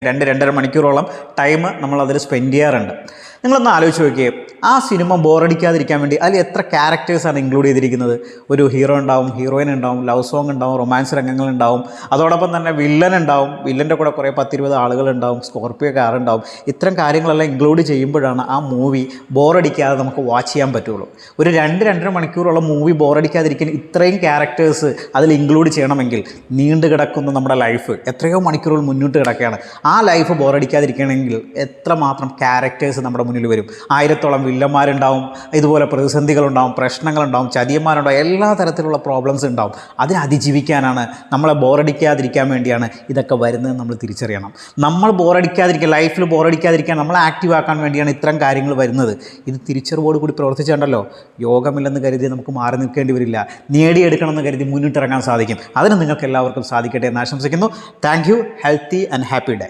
2-2.5 മണിക്കൂറോളം ടൈം നമ്മളതിൽ സ്പെൻഡ് ചെയ്യാറുണ്ട്. നിങ്ങളൊന്ന് ആലോചിച്ച് നോക്കിയേ, ആ സിനിമ ബോറടിക്കാതിരിക്കാൻ വേണ്ടി അതിൽ എത്ര ക്യാരക്ടേഴ്സാണ് ഇൻക്ലൂഡ് ചെയ്തിരിക്കുന്നത്. ഒരു ഹീറോ ഉണ്ടാവും, ഹീറോയിൻ ഉണ്ടാവും, ലവ് സോങ് ഉണ്ടാവും, റൊമാൻസ് രംഗങ്ങളുണ്ടാവും, അതോടൊപ്പം തന്നെ വില്ലൻ ഉണ്ടാവും, വില്ലൻ്റെ കൂടെ കുറേ 10-20 ആളുകളുണ്ടാവും, സ്കോർപ്പിയോ കാർ ഉണ്ടാവും. ഇത്തരം കാര്യങ്ങളെല്ലാം ഇൻക്ലൂഡ് ചെയ്യുമ്പോഴാണ് ആ മൂവി ബോറടിക്കാതെ നമുക്ക് വാച്ച് ചെയ്യാൻ പറ്റുള്ളൂ. ഒരു 2-2.5 മണിക്കൂറുള്ള മൂവി ബോറടിക്കാതിരിക്കാൻ ഇത്രയും ക്യാരക്ടേഴ്സ് അതിൽ ഇൻക്ലൂഡ് ചെയ്യണമെങ്കിൽ നീണ്ടു കിടക്കുന്ന നമ്മുടെ ലൈഫ് എത്രയോ മണിക്കൂറുകൾ മുന്നോട്ട് കിടക്കുകയാണ്. ആ ലൈഫ് ബോറടിക്കാതിരിക്കണമെങ്കിൽ എത്രമാത്രം ക്യാരക്ടേഴ്സ് നമ്മുടെ മുന്നിൽ വരും. 1000-ഓളം വില്ലന്മാരുണ്ടാവും, ഇതുപോലെ പ്രതിസന്ധികളുണ്ടാവും, പ്രശ്നങ്ങളുണ്ടാവും, ചതിയന്മാരുണ്ടാവും, എല്ലാ തരത്തിലുള്ള പ്രോബ്ലംസ് ഉണ്ടാവും. അതിനെ അതിജീവിക്കാനാണ്, നമ്മളെ ബോറടിക്കാതിരിക്കാൻ വേണ്ടിയാണ് ഇതൊക്കെ വരുന്നത്. നമ്മൾ തിരിച്ചറിയണം. നമ്മൾ ബോറടിക്കാതിരിക്കാൻ, ലൈഫിൽ ബോറടിക്കാതിരിക്കാൻ, നമ്മളെ ആക്റ്റീവ് ആക്കാൻ വേണ്ടിയാണ് ഇത്തരം കാര്യങ്ങൾ വരുന്നത്. ഇത് തിരിച്ചറിവോട് കൂടി പ്രവർത്തിച്ചുണ്ടല്ലോ, യോഗമില്ലെന്ന് കരുതി നമുക്ക് മാറി നിൽക്കേണ്ടി വരില്ല. നേടിയെടുക്കണമെന്ന് കരുതി മുന്നിട്ടിറങ്ങാൻ സാധിക്കും. അതിന് നിങ്ങൾക്ക് എല്ലാവർക്കും സാധിക്കട്ടെ എന്ന് ആശംസിക്കുന്നു. Thank you. Healthy and happy day.